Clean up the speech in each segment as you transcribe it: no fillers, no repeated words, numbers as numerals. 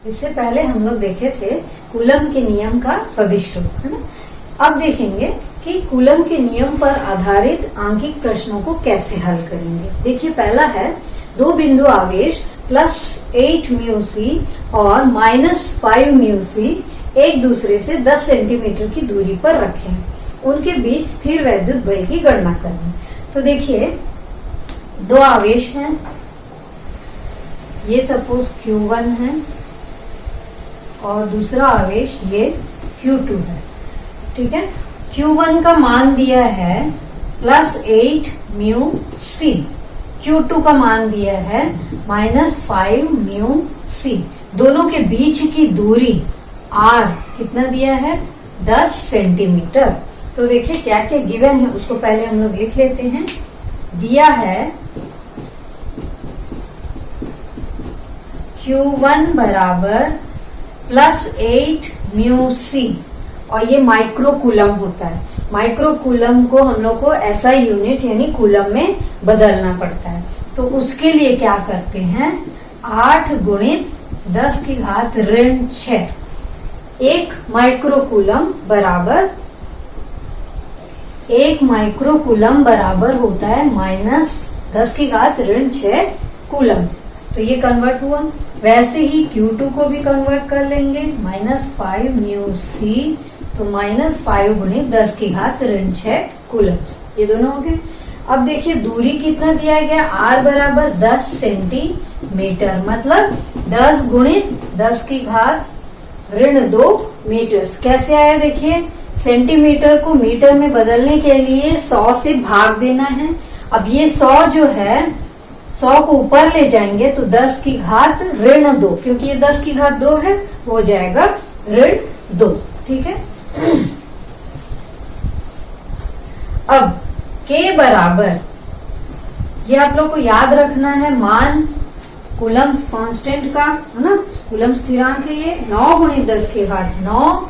इससे पहले हम लोग देखे थे कूलम के नियम का सदिश रूप, है ना। अब देखेंगे कि कूलम के नियम पर आधारित आंकिक प्रश्नों को कैसे हल करेंगे। देखिए पहला है, दो बिंदु आवेश +8 म्यू सी और -5 म्यू सी एक दूसरे से 10 सेंटीमीटर की दूरी पर रखें। उनके बीच स्थिर वैद्युत बल की गणना करें। तो देखिए दो आवेश हैं, ये सपोज Q1 है और दूसरा आवेश ये Q2 है, ठीक है। Q1 का मान दिया है +8 म्यू सी, Q2 का मान दिया है -5 म्यू सी। दोनों के बीच की दूरी R कितना दिया है, 10 सेंटीमीटर। तो देखिए क्या क्या गिवन है उसको पहले हम लोग लिख लेते हैं। दिया है Q1 बराबर +8 म्यू सी और ये माइक्रो कूलम होता है। माइक्रो कूलम को हम लोग को ऐसा यूनिट यानी कूलम में बदलना पड़ता है। तो उसके लिए क्या करते हैं, 8 गुणित 10 की घात ऋण 6। एक माइक्रो कूलम बराबर होता है -10 की घात ऋण 6 कूलम्स। तो ये कन्वर्ट हुआ। वैसे ही Q2 को भी कन्वर्ट कर लेंगे, -5 म्यू सी, तो -5 गुणित 10 की घात ऋण 6 कूलम्स। ये दोनों हो गए। अब देखिए दूरी कितना दिया गया, R बराबर 10 सेंटीमीटर, मतलब 10 गुणित 10 की घात ऋण 2 मीटर्स। कैसे आया देखिए, सेंटीमीटर को मीटर में बदलने के लिए 100 से भाग देना है। अब ये 100 जो है 100 को ऊपर ले जाएंगे तो 10 की घात ऋण 2, क्योंकि ये 10 की घात 2 है, हो जाएगा ऋण 2, ठीक है। अब K बराबर, ये आप लोग को याद रखना है, मान कूलम्स कांस्टेंट का, है ना, कूलम स्थिरांक है ये, 9 गुणित 10 की घात 9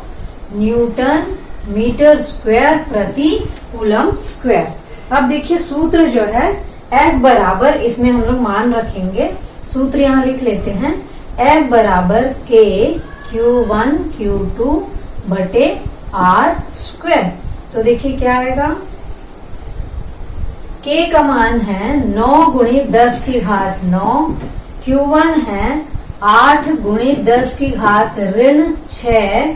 न्यूटन मीटर स्क्वायर प्रति कूलम स्क्वायर। अब देखिए सूत्र जो है F बराबर, इसमें हम लोग मान रखेंगे, सूत्र यहाँ लिख लेते हैं, F बराबर K Q1 Q2 बटे R स्क्वायर। तो देखिए क्या आएगा, K का मान है 9 गुणित 10 की घात 9, Q1 है 8 गुणित 10 की घात ऋण 6,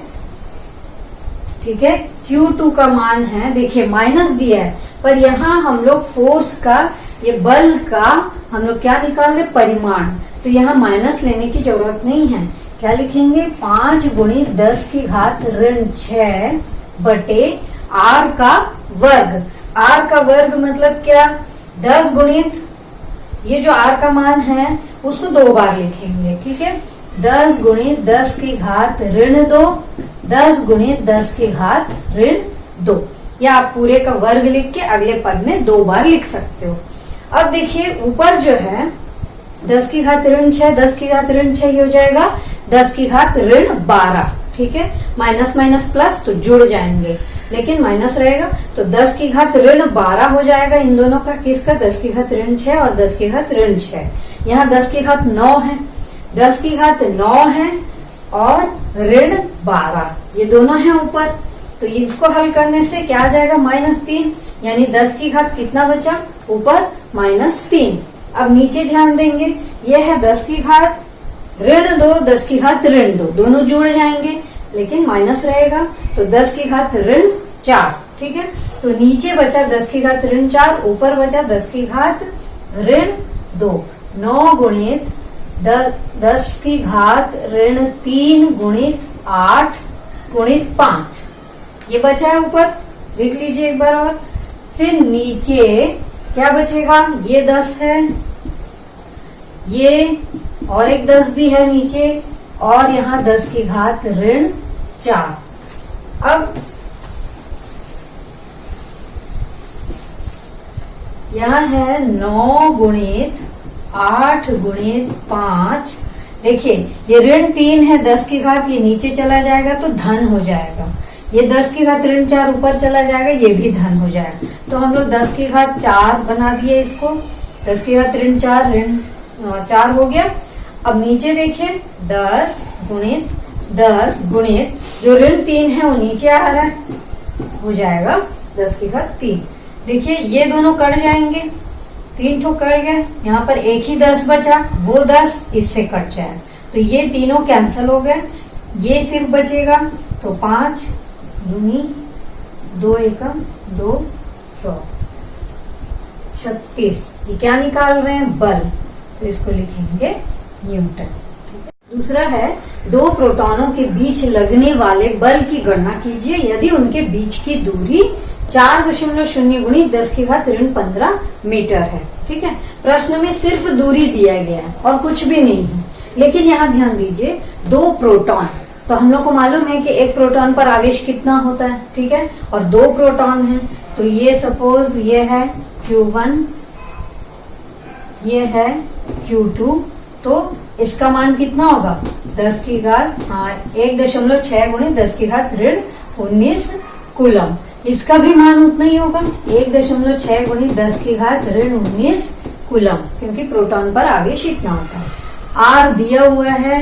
ठीक है। Q2 का मान है, देखिए माइनस दिया है, पर यहाँ हम लोग फोर्स का, ये बल का हम लोग क्या निकाल रहे, परिमाण, तो यहाँ माइनस लेने की जरूरत नहीं है। क्या लिखेंगे, 5 गुणित 10 की घात ऋण 6 बटे R का वर्ग। R का वर्ग मतलब क्या, 10 गुणित, ये जो R का मान है उसको 2 बार लिखेंगे, ठीक है। 10 गुणित 10 की घात ऋण 2, 10 गुणित 10 की घात ऋण 2, या आप पूरे का वर्ग लिख के अगले पद में 2 बार लिख सकते हो। अब देखिए ऊपर जो है 10 की घात ऋण 6, 10 की घात ऋण 6 हो जाएगा 10 की घात ऋण 12, ठीक है। माइनस माइनस प्लस तो जुड़ जाएंगे, लेकिन माइनस रहेगा, तो 10 की घात ऋण 12 हो जाएगा इन दोनों का, किसका, 10 की घात ऋण 6 और 10 की घात ऋण 6। यहाँ 10 की घात 9 है, 10 की घात 9 है और ऋण 12, ये दोनों है ऊपर। तो इसको हल करने से क्या आ जाएगा, -3, यानी 10 की घात कितना बचा, ऊपर -3। अब नीचे ध्यान देंगे, ये है 10 की घात ऋण 2, 10 की घात ऋण 2, दोनों जुड़ जाएंगे, लेकिन माइनस रहेगा, तो 10 की घात ऋण 4, ठीक है। तो नीचे बचा 10 की घात ऋण 4, ऊपर बचा 10 की घात ऋण 2। 9 गुणित 10 की घात ऋण 3 गुणित 8 गुणित 5, ये बचा है ऊपर, देख लीजिए एक बार और। फिर नीचे क्या बचेगा, ये 10 है, ये और एक 10 भी है नीचे, और यहाँ 10 की घात ऋण 4। अब यहाँ है 9 गुणित 8 गुणित 5, देखिए ये ऋण 3 है, 10 की घात ये नीचे चला जाएगा तो धन हो जाएगा, ये 10 की घात ऋण 4 ऊपर चला जाएगा, ये भी धन हो जाएगा। तो हम लोग 10 की घात 4 बना दिए इसको, 10 की घात ऋण 4 हो गया। अब नीचे देखिए 10 गुणित 10 गुणित जो ऋण 3 है वो नीचे आ रहा है, हो जाएगा 10 की घात 3। देखिए ये दोनों कट जाएंगे, 3 ठो कट गए, यहाँ पर एक ही 10 बचा, वो 10 इससे कट जाए, तो ये तीनों कैंसिल हो गए, ये सिर्फ बचेगा। तो 5 दूनी 2 एकम 2 36। ये क्या निकाल रहे हैं? बल, तो इसको लिखेंगे न्यूटन। दूसरा है, दो प्रोटॉनों के बीच लगने वाले बल की गणना कीजिए यदि उनके बीच की दूरी 4.0 गुणित 10 की घात ऋण 15 मीटर है। ठीक है, प्रश्न में सिर्फ दूरी दिया गया है और कुछ भी नहीं है, लेकिन यहाँ ध्यान दीजिए दो प्रोटॉन, तो हम लोग को मालूम है कि एक प्रोटॉन पर आवेश कितना होता है, ठीक है, और दो प्रोटॉन हैं, तो ये सपोज ये है Q1, ये है Q2, तो इसका मान कितना होगा? 10 की घात 1.6 गुणित 10 की घात ऋण 19 कूलम। इसका भी मान उतना ही होगा, 1.6 गुणित 10 की घात ऋण 19 कूलम, क्योंकि प्रोटॉन पर आवेश इतना होता है। आर दिया हुआ है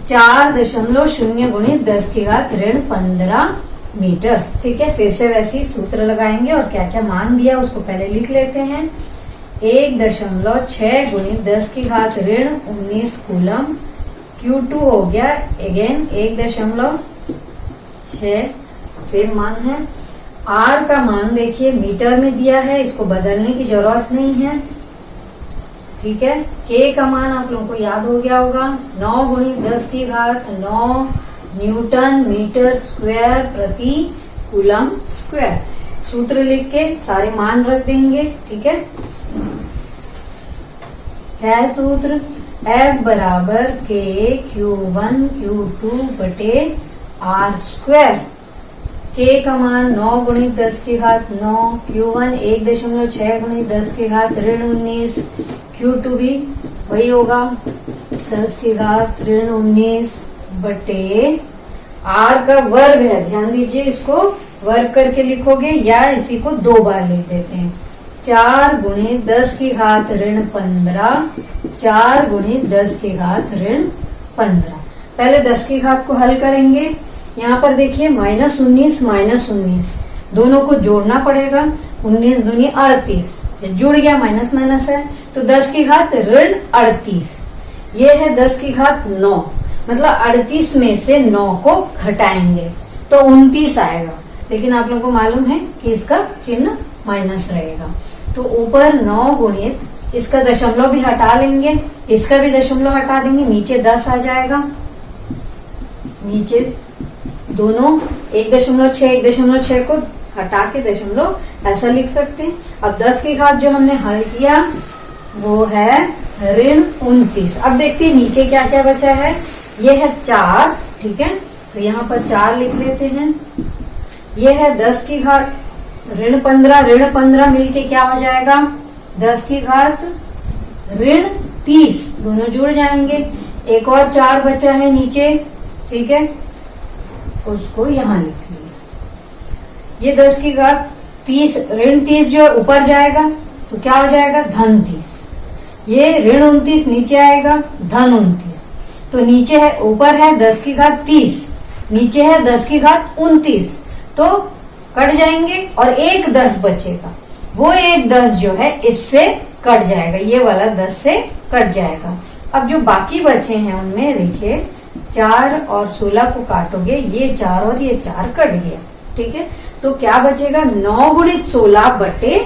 4.0 गुणित 10 की घात ऋण 15 मीटर। ठीक है, फिर से वैसे ही सूत्र लगाएंगे और क्या क्या मान दिया उसको पहले लिख लेते हैं। 1.6 गुणित 10 की घात ऋण 19 कूलम। Q2 हो गया अगेन 1.6, सेम मान है। R का मान देखिए मीटर में दिया है, इसको बदलने की जरूरत नहीं है। ठीक है, K का मान आप लोगों को याद हो गया होगा, 9 गुणित 10 की घात 9 न्यूटन मीटर स्क्वायर प्रति कूलम स्क्वायर। सूत्र लिख के सारे मान रख देंगे। ठीक है सूत्र F बराबर K Q1 Q2 बटे R स्क्वायर। K का मान 9 गुणित 10 की घात 9, Q1 1.6 गुणित 10 की घात ऋण 19, Q2 भी वही होगा 10 की घात ऋण 19 बटे R का वर्ग है। ध्यान दीजिए, इसको वर्ग करके लिखोगे या इसी को 2 बार लिख देते हैं। 4 गुणित 10 की घात ऋण 15, 4 गुणित 10 की घात ऋण 15। पहले 10 की घात को हल करेंगे। यहाँ पर देखिए -19 -19 दोनों को जोड़ना पड़ेगा। 19 दूनी 38, जुड़ गया, माइनस माइनस है, तो 10 की घात ऋण 38। ये है 10 की घात 9, मतलब 38 में से 9 को घटाएंगे तो 29 आएगा, लेकिन आप लोगों को मालूम है कि इसका चिन्ह माइनस रहेगा। तो ऊपर 9 गुणित इसका दशमलव भी हटा लेंगे, इसका भी दशमलव हटा देंगे, नीचे 10 आ जाएगा। नीचे दोनों 1.6 1.6 को हटा के दशमलव ऐसा लिख सकते हैं। अब 10 की घात जो हमने हल किया वो है ऋण 29। अब देखते हैं नीचे क्या क्या बचा है। ये है 4, ठीक है, तो यहाँ पर 4 लिख लेते हैं। ये है 10 की घात ऋण 15 मिलके क्या हो जाएगा? 10 की घात ऋण 30, दोनों जुड़ जाएंगे। एक और 4 बचा है नीचे, ठीक है, उसको यहाँ लिख लिया। ये 10 की घात 30 ऋण 30 जो ऊपर जाएगा तो क्या हो जाएगा? धन 30। ये ऋण 29 नीचे आएगा, धन 29। तो नीचे है, ऊपर है 10 की घात 30, नीचे है 10 की घात 29, तो कट जाएंगे और एक 10 बचेगा। वो एक 10 जो है इससे कट जाएगा, ये वाला 10 से कट जाएगा। अब जो बाकी बचे हैं उनमें देखिए 4 और 16 को काटोगे, ये 4 और ये 4 कट गया, ठीक है, तो क्या बचेगा? 9 गुणित 16 बटे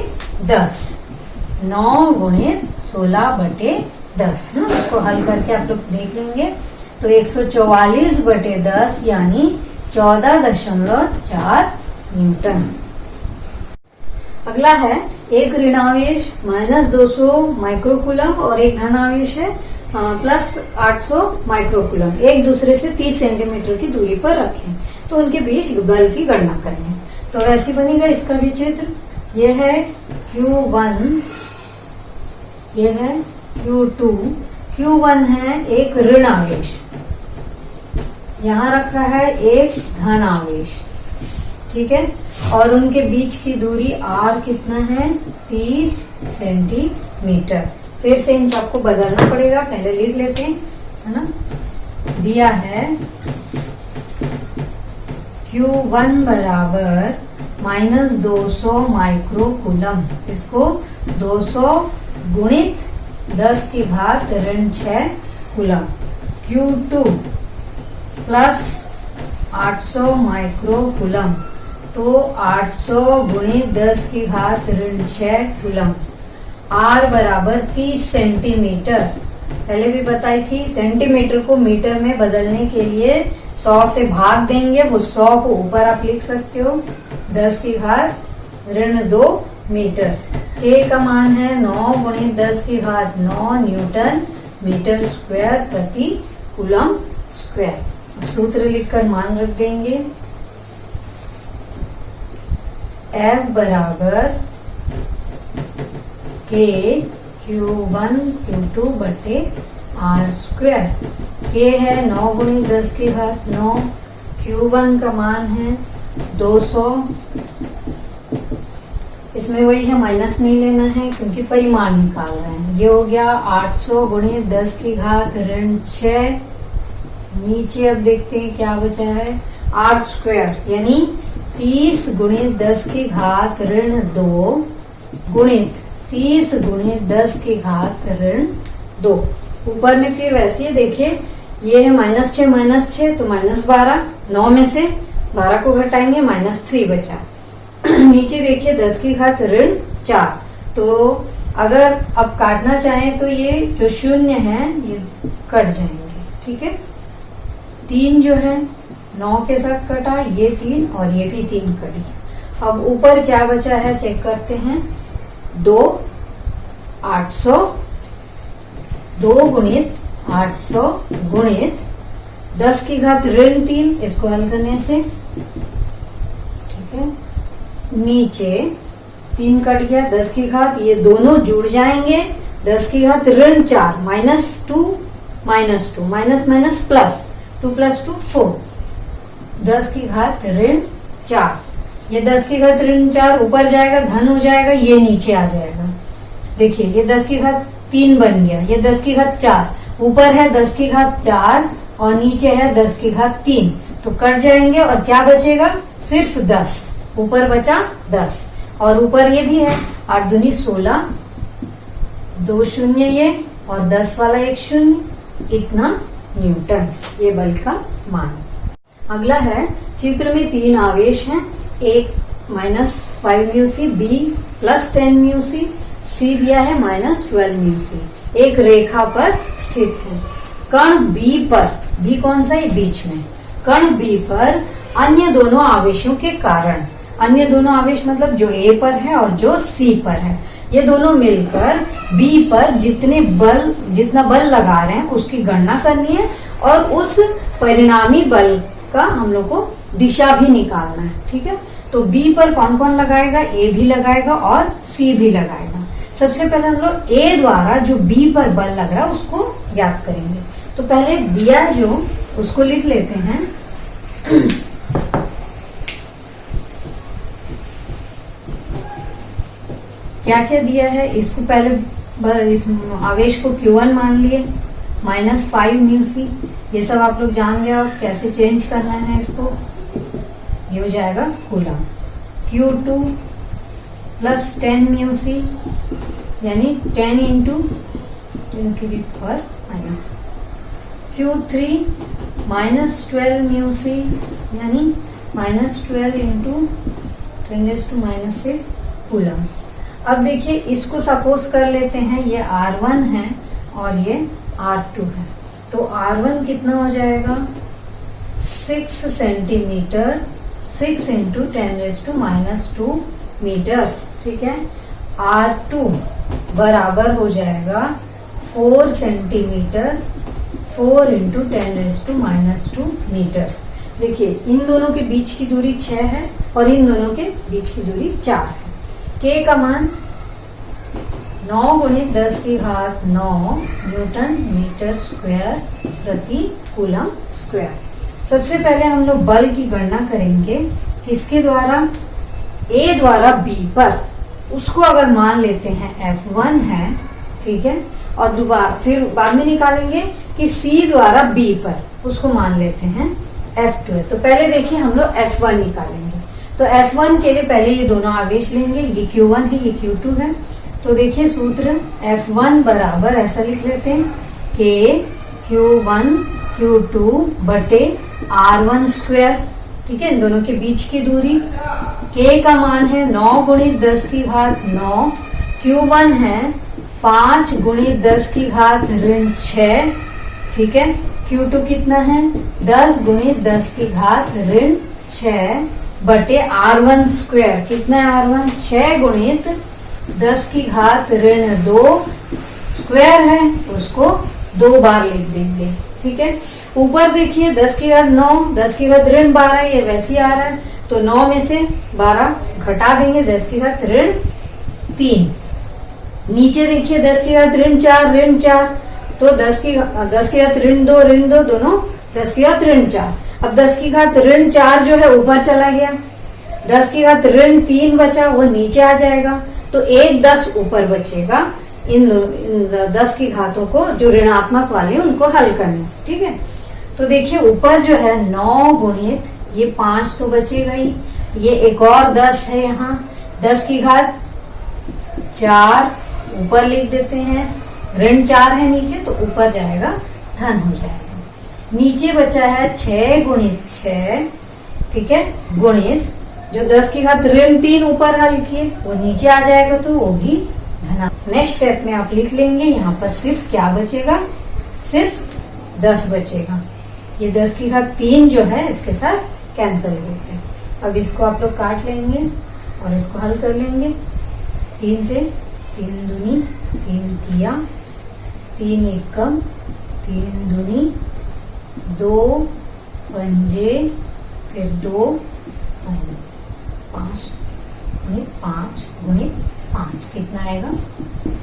10, 9 गुणित 16 बटे 10 ना, उसको हल करके आप लोग देख लेंगे। तो 144 बटे 10 यानी 14.4 न्यूटन। अगला है एक ऋणावेश -200 माइक्रोकूलम और एक धनावेश है +800 माइक्रोकूलम, एक दूसरे से 30 सेंटीमीटर की दूरी पर रखें, तो उनके बीच बल की गणना करें। तो वैसे बनेगा इसका भी चित्र। ये है Q1, ये है Q2। Q1 है एक ऋण आवेश, यहाँ रखा है एक धन आवेश, ठीक है, और उनके बीच की दूरी R कितना है? 30 सेंटीमीटर। फिर से इन सबको बदलना पड़ेगा, पहले लिख लेते हैं। है ना, दिया है Q1 बराबर -200 माइक्रोकूलम। इसको 200 गुणित 10 की घात ऋण 6 कूलम। Q2 प्लस 800 माइक्रोकूलम, तो 800 गुणित 10 की घात ऋण 6 कूलम। R बराबर 30 सेंटीमीटर, पहले भी बताई थी। सेंटीमीटर को मीटर में बदलने के लिए 100 से भाग देंगे, वो 100 को ऊपर आप लिख सकते हो, 10 की घात ऋण 2 मीटर्स। K का मान है 9 गुणित 10 की घात 9 न्यूटन मीटर स्क्वायर प्रति कूलम स्क्वायर। अब सूत्र लिखकर मान रख देंगे। F बराबर K Q1 Q2 बटे R स्क्वायर। K है 9 गुणित 10 की घात 9, Q1 का मान है 200, इसमें वही है, माइनस नहीं लेना है क्योंकि परिमाण निकाल रहे हैं। ये हो गया 800 गुणित 10 की घात ऋण 6। नीचे अब देखते हैं क्या बचा है, R स्क्वायर यानी 30 गुणित 10 की घात ऋण 2 गुणित 30 गुणित 10 की घात ऋण 2। ऊपर में फिर वैसे ही देखिए, ये है -6 तो -12, 9 में से 12 को घटाएंगे -3 बचा। नीचे देखिए 10 की घात ऋण 4, तो अगर अब काटना चाहें तो ये जो शून्य है ये कट जाएंगे, ठीक है। 3 जो है 9 के साथ कटा, ये 3 और ये भी 3 कटी। अब ऊपर क्या बचा है चेक करते हैं, 2 800, 2 गुणित 800 गुणित 10 की घात ऋण 3, इसको हल करने से, ठीक है। नीचे 3 कट गया, 10 की घात, ये दोनों जुड़ जाएंगे, 10 की घात ऋण 4 -2 -2 माइनस प्लस 2 + 2 4, 10 की घात ऋण 4। ये 10 की घात ऋण 4 ऊपर जाएगा, धन हो जाएगा, ये नीचे आ जाएगा। देखिए ये 10 की घात 3 बन गया, ये 10 की घात 4, ऊपर है 10 की घात 4 और नीचे है 10 की घात 3, तो कट जाएंगे और क्या बचेगा, सिर्फ 10, ऊपर बचा 10 और ऊपर ये भी है 8 दूनी 16, 2 शून्य ये और 10 वाला एक शून्य, इतना न्यूटन्स ये बल का मान। अगला है, चित्र में 3 आवेश हैं, एक -5 mu C, B +10 mu C, C दिया है -12 म्यू सी, एक रेखा पर स्थित है। कण बी पर, बी कौन सा है, बीच में, कण बी पर अन्य दोनों आवेशों के कारण, अन्य दोनों आवेश मतलब जो ए पर है और जो सी पर है, ये दोनों मिलकर बी पर जितना बल लगा रहे हैं उसकी गणना करनी है और उस परिणामी बल का हम लोग को दिशा भी निकालना है, ठीक है। तो बी पर कौन कौन लगाएगा, ए भी लगाएगा और सी भी लगाएगा। सबसे पहले हम लोग ए द्वारा जो बी पर बल लग रहा है उसको ज्ञात करेंगे। तो पहले दिया जो उसको लिख लेते हैं। क्या क्या दिया है, इसको पहले इस आवेश को Q1 मान लिए, -5 म्यू सी, ये सब आप लोग जान गए और कैसे चेंज करना है इसको, ये हो जाएगा कूलम। Q2 +10 म्यू सी यानी 10 × 10⁻⁻⁻। Q3 -12 म्यू सी यानी -12 × 10⁻⁻6 कूलम्स। अब देखिए इसको सपोज कर लेते हैं, ये R1 है और ये R2 है, तो R1 कितना हो जाएगा, 6 सेंटीमीटर, 6 × 10⁻² मीटर्स, ठीक है। R2 बराबर हो जाएगा 4 सेंटीमीटर, 4 × 10⁻² मीटर्स। देखिए इन दोनों के बीच की दूरी 6 है और इन दोनों के बीच की दूरी 4 है। K का मान 9 गुणित 10 की घात 9 न्यूटन मीटर स्क्वायर प्रति कूलम स्क्वायर। सबसे पहले हम लोग बल की गणना करेंगे, किसके द्वारा, A द्वारा B पर, उसको अगर मान लेते हैं F1 है, ठीक है, और दोबारा फिर बाद में निकालेंगे कि C द्वारा B पर, उसको मान लेते हैं F2 है। तो पहले देखिए हम लोग F1 निकालेंगे। तो F1 के लिए पहले ये दोनों आवेश लेंगे, ये Q1 है, ये Q2 है। तो देखिए सूत्र F1 बराबर ऐसा लिख लेते हैं K Q1 Q2 बटे R1 स्क्वायर। ठीक है, इन दोनों के बीच की दूरी, K का मान है 9 गुणित 10 की घात 9, Q1 है 5 गुणित 10 की घात ऋण 6। ठीक है, Q2 कितना है 10 गुणित 10 की घात ऋण 6 बटे R1 स्क्वायर। कितना है R1? 6 गुणित 10 की घात ऋण 2 स्क्वायर है, उसको 2 बार लिख देंगे। ठीक है, ऊपर देखिए 10 की घात 9, 10 की घात ऋण 12, ये वैसे ही आ रहा है, तो 9 में से 12 घटा देंगे, 10 की घात ऋण 3। नीचे देखिए 10 की घात ऋण 4, ऋण 4, तो 10 की घात ऋण 2 दोनों 10 की घात ऋण 4। अब 10 की घात ऋण 4 जो है ऊपर चला गया, 10 की घात ऋण 3 बचा, वो नीचे आ जाएगा, तो एक 10 ऊपर बचेगा। इन 10 की घातों को जो ऋणात्मक वाले उनको हल करने से। ठीक है, तो देखिए ऊपर जो है 9 गुणित ये 5 तो बचेगा ही, ये एक और 10 है, यहाँ 10 की घात 4 ऊपर लिख देते हैं, ऋण 4 है नीचे, तो ऊपर जाएगा धन हो जाएगा। नीचे बचा है 6 गुणित 6। ठीक है, गुणित जो 10 की घात ऋण 3 ऊपर हल किए वो नीचे आ जाएगा, तो वो भी धना। नेक्स्ट स्टेप में आप लिख लेंगे, यहाँ पर सिर्फ क्या बचेगा, सिर्फ 10 बचेगा। ये 10 की घात 3 जो है इसके साथ कैंसिल हो गया। अब इसको आप लोग काट लेंगे और इसको हल कर लेंगे। 3 से 3 दूनी 3 तिया, 3 एकम 3 दूनी 2 पंजे, फिर 2 पंजे, 5 गुणित 5 गुणित 5 कितना आएगा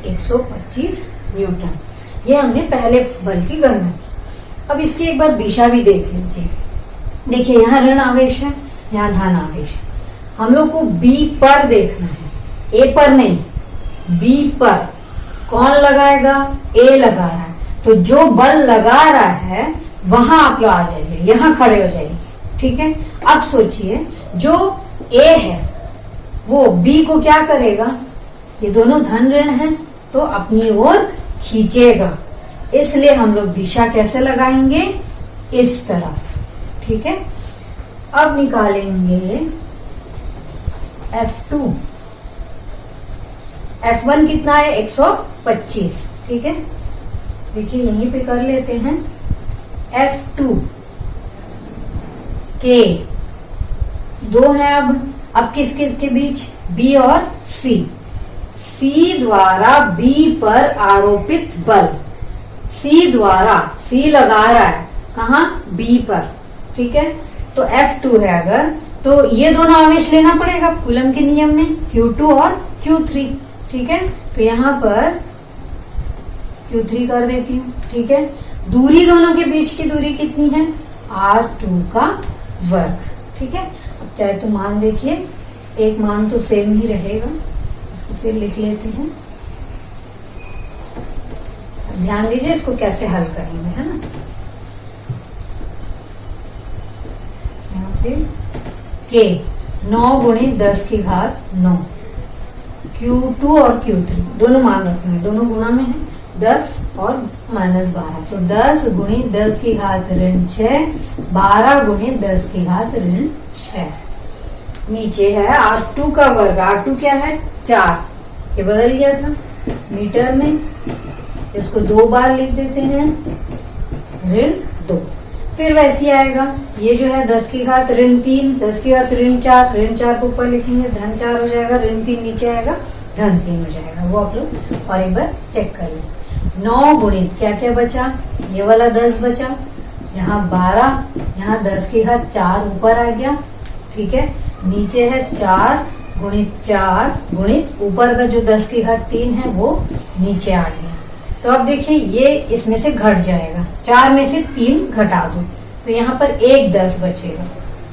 125 न्यूटन। ये हमने पहले बल की गणना की। अब इसकी एक बार दिशा भी देख लीजिए। देखिए यहाँ ऋण आवेश है, यहाँ धन आवेश है। हम लोग को B पर देखना है, A पर नहीं, B पर। कौन लगाएगा? A लगा रहा है, तो जो बल लगा रहा है वहां आप लोग आ जाइए, यहाँ खड़े हो जाइए। ठीक है, अब सोचिए जो A है वो B को क्या करेगा, ये दोनों धन ऋण है, तो अपनी ओर खींचेगा। इसलिए हम लोग दिशा कैसे लगाएंगे, इस तरफ। ठीक है, अब निकालेंगे F2। F1 कितना है 125। ठीक है, देखिए यहीं पे कर लेते हैं। F2 के 2 है। अब किस किस के बीच, B और C। C द्वारा B पर आरोपित बल, C द्वारा, C लगा रहा है कहा, B पर। ठीक है, तो F2 है अगर, तो ये दोनों आवेश लेना पड़ेगा कूलम के नियम में, Q2 और Q3। ठीक है, तो यहाँ पर Q3 कर देती हूँ। ठीक है, दूरी दोनों के बीच की दूरी कितनी है, R2 का वर्ग। ठीक है, अब चाहे तो मान देखिए, एक मान तो सेम ही रहेगा, इसको फिर लिख लेते हैं। ध्यान दीजिए इसको कैसे हल करेंगे, है ना। यहाँ से K 9 गुणित 10 की घात 9, Q2 और Q3 दोनों मान रखना है, दोनों गुणा में है, 10 और -12, तो 10 गुणित 10 की घात ऋण 6, 12 गुणित 10 की घात ऋण 6। नीचे है R2 का वर्ग, R2 क्या है 4, ये बदल गया था मीटर में, इसको 2 बार लिख देते हैं, ऋण 2। फिर वैसे आएगा, ये जो है 10 की घात ऋण 3, 10 की घात ऋण 4, ऋण 4 को ऊपर लिखेंगे, धन 4 हो जाएगा, ऋण 3 नीचे आएगा, धन 3 हो जाएगा। वो आप लोग और एक बार चेक कर लें। 9 गुणित क्या क्या बचा, ये वाला 10 बचा, यहाँ 12, यहाँ 10 की घात 4 ऊपर आ गया। ठीक है, नीचे है 4 गुणित ऊपर का जो 10 की घात 3 है वो नीचे आ गया। तो अब देखिए ये इसमें से घट जाएगा, 4 में से 3 घटा दो, तो यहाँ पर एक 10 बचेगा।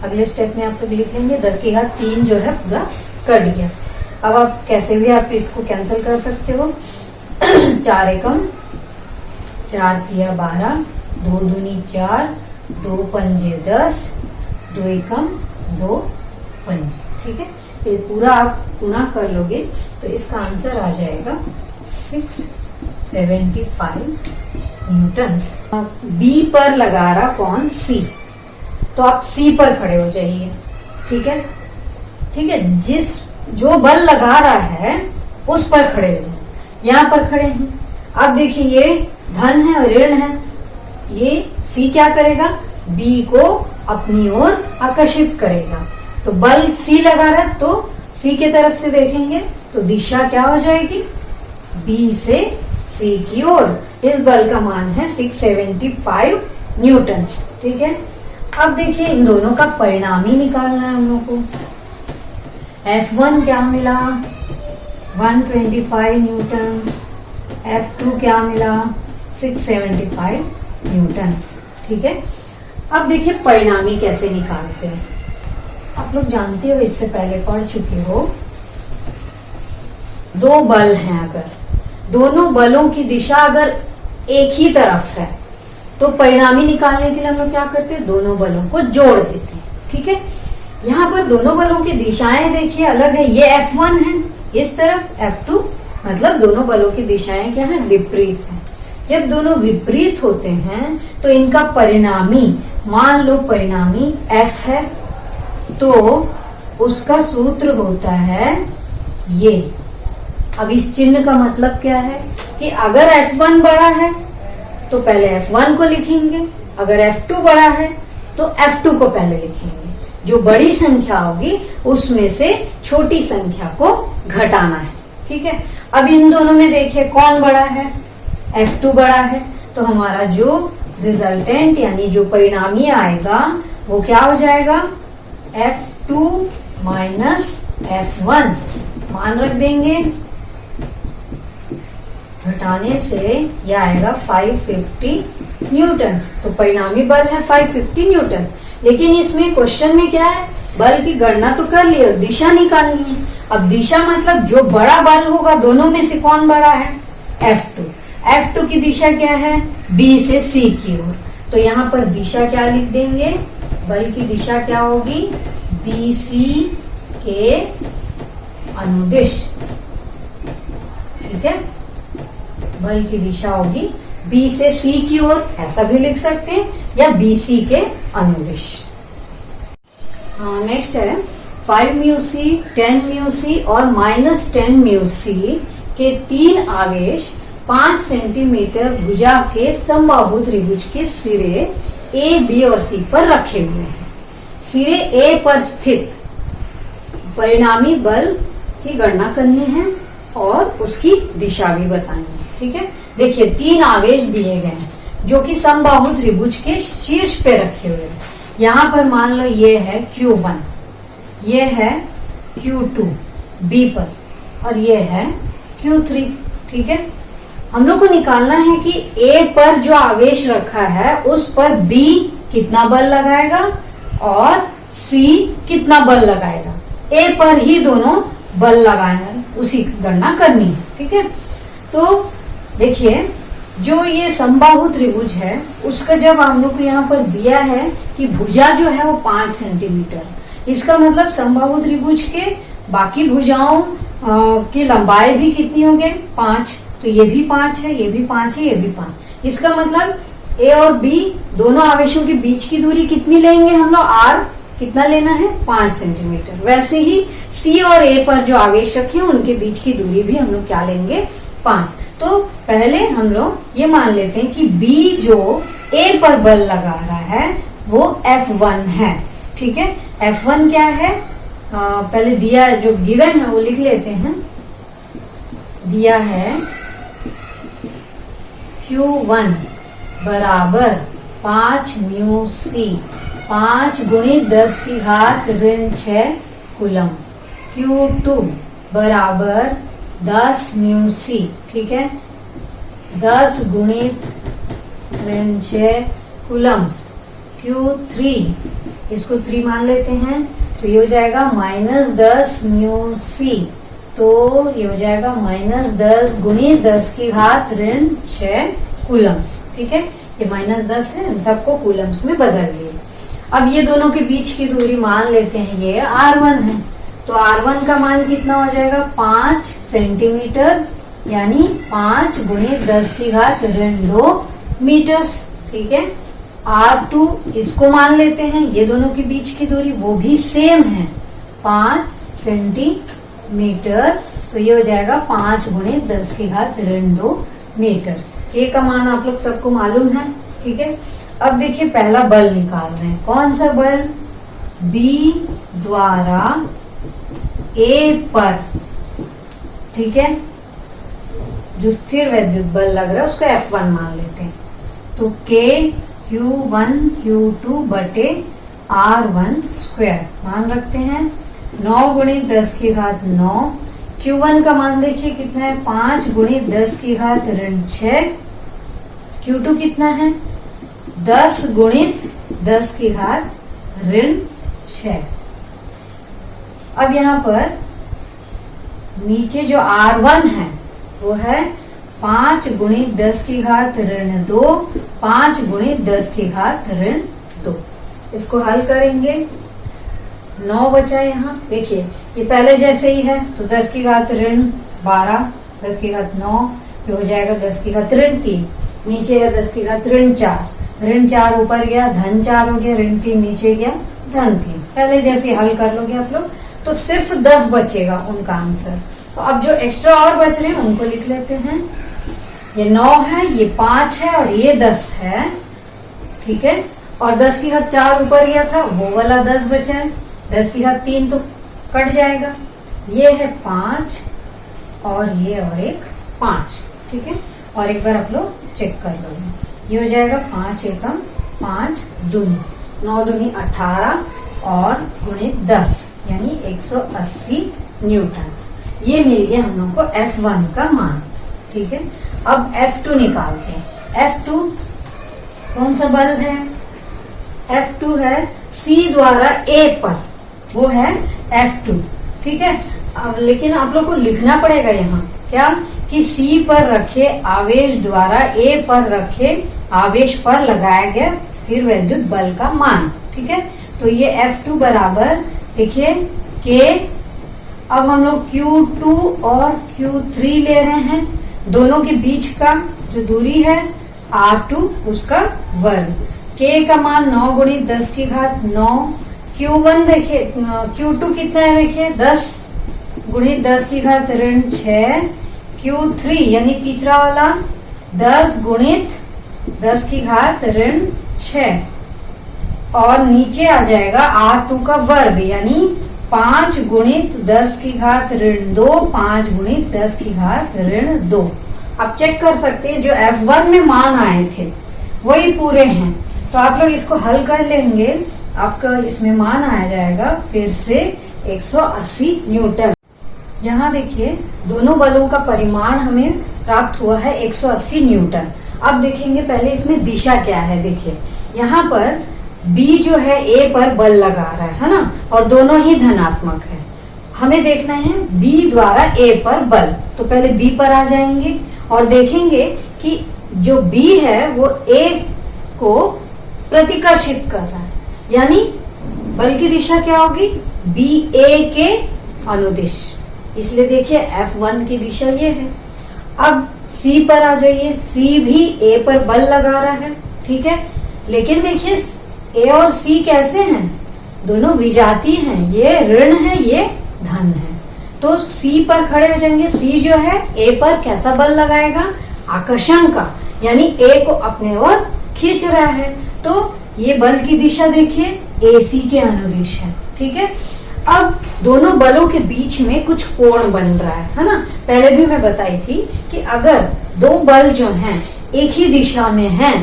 अगले स्टेप में आप लोग लिख लेंगे 10 की घात 3 जो है पूरा कट गया। अब आप कैसे भी आप इसको कैंसिल कर सकते हो, 4 एकम 4 तिया 12, 2 दूनी 4, 2 पंजे 10, 2 एकम 2 पंजे। ठीक है, ये पूरा आप गुणा कर लोगे तो इसका आंसर आ जाएगा 675 न्यूटन्स। बी पर लगा रहा कौन? सी। तो आप सी पर खड़े हो जाइए। ठीक है, ठीक है, जो बल लगा रहा है उस पर खड़े हो। यहाँ पर खड़े हैं, अब देखिए ये धन है और ऋण है, ये सी क्या करेगा? बी को अपनी ओर आकर्षित करेगा। तो बल सी लगा रहा है तो सी के तरफ से देखेंगे तो दिशा क्या हो जाएगी? बी से सी की ओर। इस बल का मान है 675 न्यूटन्स। ठीक है, अब देखिए इन दोनों का परिणाम ही निकालना है हम लोग को। F1 क्या मिला? 125 न्यूटन्स। F2 क्या मिला? 675 न्यूटन्स। ठीक है, अब देखिए परिणामी कैसे निकालते हैं। आप लोग जानते हो, इससे पहले पढ़ चुके हो। दो बल हैं, अगर दोनों बलों की दिशा अगर एक ही तरफ है तो परिणामी निकालने के लिए हम लोग क्या करते हैं? दोनों बलों को जोड़ देते हैं। ठीक है, यहाँ पर दोनों बलों की दिशाएं देखिए अलग है। ये F1 है इस तरफ, F2 मतलब दोनों बलों की दिशाएं क्या है? विपरीत है। जब दोनों विपरीत होते हैं तो इनका परिणामी, मान लो परिणामी F है तो उसका सूत्र होता है ये। अब इस चिन्ह का मतलब क्या है कि अगर F1 बड़ा है तो पहले F1 को लिखेंगे, अगर F2 बड़ा है तो F2 को पहले लिखेंगे। जो बड़ी संख्या होगी उसमें से छोटी संख्या को घटाना है। ठीक है, अब इन दोनों में देखिए कौन बड़ा है? F2 बड़ा है, तो हमारा जो रिजल्टेंट यानी जो परिणामी आएगा वो क्या हो जाएगा? F2 माइनस F1 मान रख देंगे, घटाने से यह आएगा 550 न्यूटन्स। तो परिणामी बल है 550 न्यूटन। लेकिन इसमें क्वेश्चन में क्या है? बल की गणना तो कर ली, दिशा निकालनी है। अब दिशा मतलब जो बड़ा बल होगा दोनों में से कौन बड़ा है? F2। F2 की दिशा क्या है? B से C की ओर। तो यहाँ पर दिशा क्या लिख देंगे? बल की दिशा क्या होगी? BC के अनुदिश। ठीक है, बल की दिशा होगी B से C की ओर, ऐसा भी लिख सकते हैं, या BC के अनुदिश। नेक्स्ट है 5 म्यू सी, 10 म्यू सी और -10 म्यू सी के 3 आवेश 5 सेंटीमीटर भुजा के समबाहु त्रिभुज के सिरे A, B और C पर रखे हुए हैं। सिरे A पर स्थित परिणामी बल की गणना करनी है और उसकी दिशा भी बतानी है। ठीक है, देखिए 3 आवेश दिए गए हैं जो कि समबाहु त्रिभुज के शीर्ष पे रखे हुए हैं। यहाँ पर मान लो ये है Q1, ये है Q2 B पर और ये है Q3। ठीक है, हम लोग को निकालना है कि A पर जो आवेश रखा है उस पर B कितना बल लगाएगा और C कितना बल लगाएगा। A पर ही दोनों बल लगाए, उसी गणना करनी है। ठीक है, तो देखिए जो ये समबाहु त्रिभुज है उसका जब हम लोग को यहाँ पर दिया है कि भुजा जो है वो 5 सेंटीमीटर, इसका मतलब समबाहु त्रिभुज के बाकी भुजाओं की लंबाई भी कितनी हो गई? 5। तो ये भी 5 है, ये भी 5 है, ये भी 5। इसका मतलब A और B दोनों आवेशों के बीच की दूरी कितनी लेंगे हम लोग? R कितना लेना है? 5 सेंटीमीटर। वैसे ही C और A पर जो आवेश रखे हैं उनके बीच की दूरी भी हम लोग क्या लेंगे? 5। तो पहले हम लोग ये मान लेते हैं कि B जो A पर बल लगा रहा है वो F1 है। ठीक है, F1 क्या है? पहले दिया जो गिवन है वो लिख लेते हैं। दिया है Q1 बराबर 5 म्यू सी, 5 × 10⁻⁻⁶ कूलम। Q2 बराबर 10 म्यू सी। ठीक है, 10 × 6 कूलम्स। Q3 इसको 3 मान लेते हैं तो ये हो जाएगा -10 म्यू सी। तो ये हो जाएगा -10 × 10⁻⁶ कूलम्स। ठीक है, ये -10 है, इन सबको कूलम्स में बदल दिए। अब ये दोनों के बीच की दूरी मान लेते हैं ये R1 है, तो R1 का मान कितना हो जाएगा 5 सेंटीमीटर, यानी 5 × 10⁻²2 मीटर्स। ठीक है, R2 इसको मान लेते हैं, ये दोनों के बीच की दूरी वो भी सेम है 5 सेंटीमीटर, तो ये हो जाएगा 5 × 10⁻²2 मीटर्स। के का मान आप लोग सबको मालूम है। ठीक है, अब देखिए पहला बल निकाल रहे हैं। कौन सा बल? B द्वारा A पर, ठीक है, जो स्थिर वैद्युत बल लग रहा है उसको F1 मान लेते हैं। तो K Q1 Q2 बटे R1² मान रखते हैं। 9 × 10⁻9। Q1 का मान देखिए कितना है 5 × 10⁻6। Q2 कितना है 10 × 10⁻6। अब यहाँ पर नीचे जो R1 है वो है 5 × 10⁻2, 5 × 10⁻2। इसको हल करेंगे, 9 बचा यहाँ। देखिए ये पहले जैसे ही है, तो 10⁻12, 10⁻9, ये हो जाएगा 10⁻3। नीचे है 10⁻4, ऋण 4 ऊपर गया, धन 4 हो गया, ऋण 3 नीचे गया, धन 3। पहले जैसे हल कर लोगे आप लोग तो सिर्फ 10 बचेगा उनका आंसर। तो अब जो एक्स्ट्रा और बच रहे हैं उनको लिख लेते हैं। ये 9 है, ये 5 है और ये 10 है। ठीक है, और 10⁻4 ऊपर गया था, वो वाला 10 बचा है। 10⁻3 तो कट जाएगा। ये है 5 और ये और एक 5। ठीक है, और एक बार आप लोग चेक कर लो, ये हो जाएगा 5 एकम 5 दूनी, 9 दूनी 18 और × 10 यानी 180 न्यूटन। ये मिल गया हम लोग को F1 का मान। ठीक है, अब F2 निकालते हैं। F2 कौन सा बल है? F2 है C द्वारा A पर, वो है F2। ठीक है, अब लेकिन आप लोग को लिखना पड़ेगा यहाँ क्या कि C पर रखे आवेश द्वारा A पर रखे आवेश पर लगाया गया स्थिर वैद्युत बल का मान। ठीक है, तो ये F2 बराबर देखिए K। अब हम लोग Q2 और Q3 ले रहे हैं, दोनों के बीच का जो दूरी है R2 उसका वर्ग। K का मान 9 × 10⁻9। Q1 देखिए, Q2 कितना है देखिए 10 × 10⁻6। Q3 यानी तीसरा वाला 10 × 10⁻6 और नीचे आ जाएगा R2 का वर्ग यानी 5 × 10⁻2, 5 × 10⁻2। आप चेक कर सकते हैं जो F1 में मान आए थे वही पूरे हैं, तो आप लोग इसको हल कर लेंगे, आपका इसमें मान आ जाएगा फिर से 180 न्यूटन। यहाँ देखिए दोनों बलों का परिमाण हमें प्राप्त हुआ है 180 न्यूटन। अब देखेंगे पहले इसमें दिशा क्या है। देखिए यहाँ पर B जो है A पर बल लगा रहा है ना, और दोनों ही धनात्मक है। हमें देखना है B द्वारा A पर बल, तो पहले B पर आ जाएंगे और देखेंगे कि जो B है वो A को प्रतिकर्षित कर रहा है, यानी बल की दिशा क्या होगी B A के अनुदिश। इसलिए देखिए F1 की दिशा ये है। अब C पर आ जाइए, C भी A पर बल लगा रहा है। ठीक है, लेकिन देखिए A और C कैसे हैं, दोनों विजातीय हैं, ये ऋण है ये धन है, तो C पर खड़े हो जाएंगे। C जो है A पर कैसा बल लगाएगा, आकर्षण का, यानी A को अपने ओर खींच रहा है, तो ये बल की दिशा देखिए AC के अनुदिश है। ठीक है, अब दोनों बलों के बीच में कुछ कोण बन रहा है ना। पहले भी मैं बताई थी कि अगर दो बल जो हैं एक ही दिशा में हैं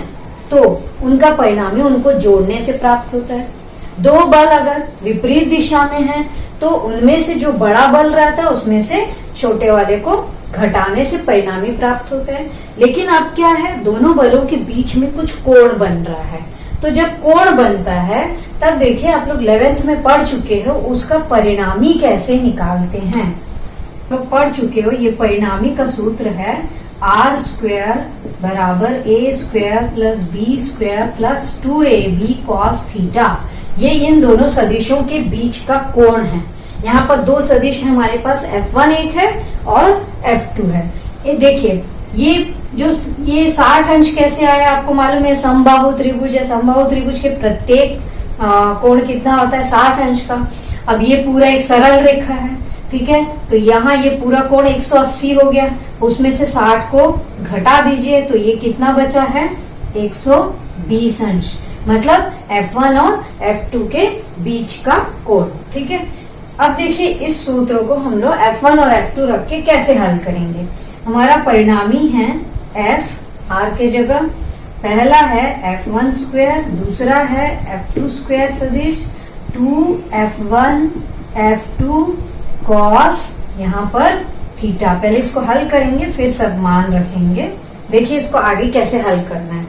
तो उनका परिणामी उनको जोड़ने से प्राप्त होता है। दो बल अगर विपरीत दिशा में हैं तो उनमें से जो बड़ा बल रहता है उसमें से छोटे वाले को घटाने से परिणामी प्राप्त होता है। लेकिन अब क्या है, दोनों बलों के बीच में कुछ कोण बन रहा है, तो जब कोण बनता है तब देखिए आप लोग 11th में पढ़ चुके हो उसका परिणामी कैसे निकालते हैं। लोग पढ़ चुके हो, ये परिणामी का सूत्र है R² बराबर A square plus B square plus 2ab cos theta. ये इन दोनों सदिशों के बीच का कोण है। यहाँ पर दो सदिश है हमारे पास, F1 एक है और F2 है। ये देखिए ये 60 अंश कैसे आया, आपको मालूम है समबाहु त्रिभुज है। समबाहु त्रिभुज के प्रत्येक कोण कितना होता है, 60 अंश का। अब ये पूरा एक सरल रेखा है, ठीक है, तो यहाँ ये पूरा कोण 180 हो गया, उसमें से 60 को घटा दीजिए तो ये कितना बचा है, 120 अंश, मतलब F1 और F2 के बीच का कोण। ठीक है, अब देखिए इस सूत्र को हम लोग F1 और F2 रख के कैसे हल करेंगे। हमारा परिणामी है F, R के जगह पहला है F1 स्क्वायर, दूसरा है F2 स्क्वायर सदिश 2F1 F2 cos यहाँ पर थीटा। पहले इसको हल करेंगे फिर सब मान रखेंगे। देखिए इसको आगे कैसे हल करना है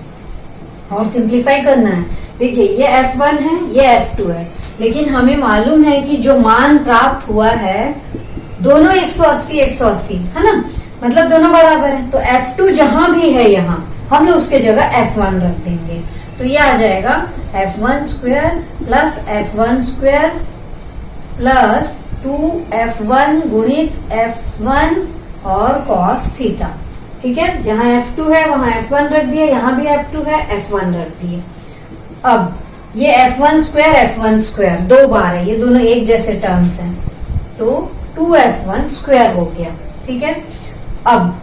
और सिंप्लीफाई करना है। देखिए ये F1 है, ये F2 है, लेकिन हमें मालूम है कि जो मान प्राप्त हुआ है दोनों 180 180 है ना, मतलब दोनों बराबर है। तो F2 जहां भी है यहाँ हम लोग उसके जगह F1 रख देंगे, तो ये आ जाएगा F1 square plus F1 square plus 2F1 गुणित F1 और cos थीटा। ठीक है, जहां F2 है वहां F1 रख दिया, यहाँ भी F2 है F1 रख दिए। अब ये F1 स्क्वायर दो बार है, ये दोनों एक जैसे टर्म्स हैं, तो 2F1 स्क्वायर हो गया। ठीक है, अब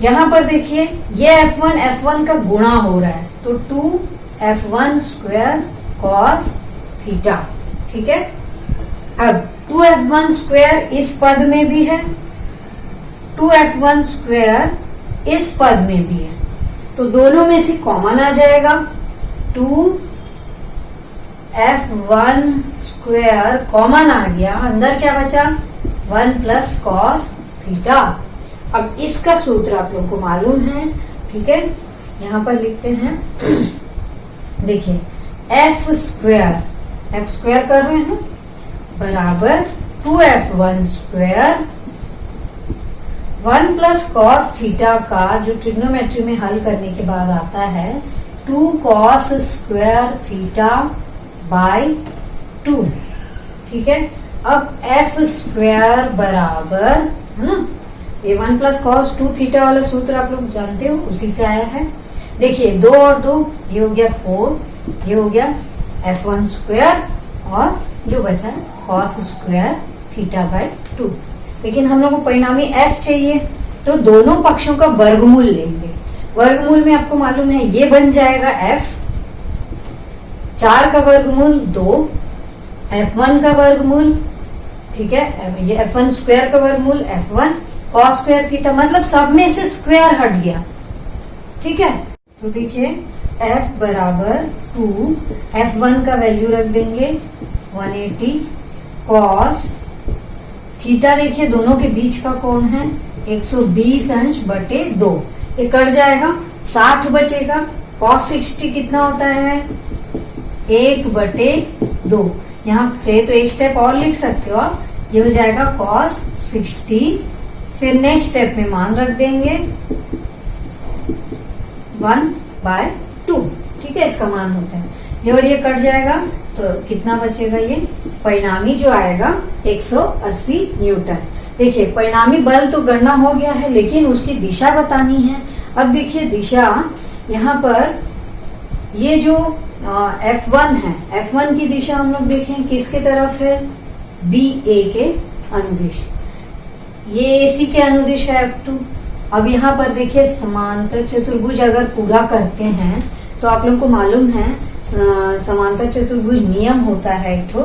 यहाँ पर देखिए ये F1 का गुणा हो रहा है, तो 2F1 स्क्वायर cos थीटा। ठीक है, अब 2F1 स्क्वायर इस पद में भी है, 2F1 स्क्वायर इस पद में भी है, तो दोनों में से कॉमन आ जाएगा। 2F1 स्क्वायर कॉमन आ गया, अंदर क्या बचा 1 प्लस cos थीटा। अब इसका सूत्र आप लोगों को मालूम है, ठीक है, यहाँ पर लिखते हैं। देखिए F स्क्वायर कर रहे हैं बराबर 2F1 square 1 plus cos theta का जो ट्रिग्नोमेट्री में हल करने के बाद आता है 2 cos स्क्वायर थीटा बाय 2। ठीक है, अब F स्क्वायर बराबर है ना, ये 1 प्लस cos 2 थीटा वाला सूत्र आप लोग जानते हो, उसी से आया है। देखिए 2 और 2 ये हो गया 4, ये हो गया F1 स्क्वायर और जो बचा है cos स्क्वायर थीटा बाय 2। लेकिन हम लोग को परिणामी F चाहिए, तो दोनों पक्षों का वर्गमूल लेंगे। वर्गमूल में आपको मालूम है ये बन जाएगा F, 4 का वर्गमूल 2, F1 का वर्गमूल, ठीक है, ये F1 स्क्वायर का वर्गमूल F1 cos स्क्वायर थीटा, मतलब सब में से स्क्वायर हट गया। ठीक है, तो देखिए F बराबर 2, F1 का वैल्यू रख देंगे 180 cos थीटा। देखिए दोनों के बीच का कोण है 120 अंश बटे 2, ये कट जाएगा 60 बचेगा। cos 60 कितना होता है 1 बटे 2। यहाँ चाहिए तो एक स्टेप और लिख सकते हो आप, ये हो जाएगा cos 60, फिर नेक्स्ट स्टेप में मान रख देंगे 1/2। ठीक है, इसका मान होता है ये, और ये कट जाएगा तो कितना बचेगा, ये परिणामी जो आएगा 180 न्यूटन। देखिए परिणामी बल तो गणना हो गया है, लेकिन उसकी दिशा बतानी है। अब देखिए दिशा यहाँ पर ये जो F1 है, F1 की दिशा हम लोग देखें किसके तरफ है, BA के अनुदिश, ये AC के अनुदिश है F2। अब यहाँ पर देखिए समांतर चतुर्भुज अगर पूरा करते हैं तो आप लोग को मालूम है समांतर चतुर्भुज नियम होता है एक ठो,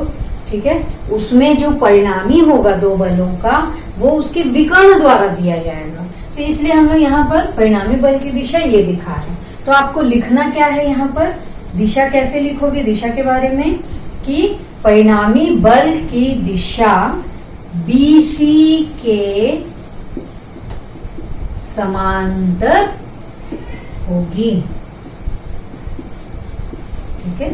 ठीक है, उसमें जो परिणामी होगा दो बलों का वो उसके विकर्ण द्वारा दिया जाएगा। तो इसलिए हम लोग यहाँ पर परिणामी बल की दिशा ये दिखा रहे हैं। तो आपको लिखना क्या है यहाँ पर, दिशा कैसे लिखोगे, दिशा के बारे में कि परिणामी बल की दिशा BC के समांतर होगी। ठीक है।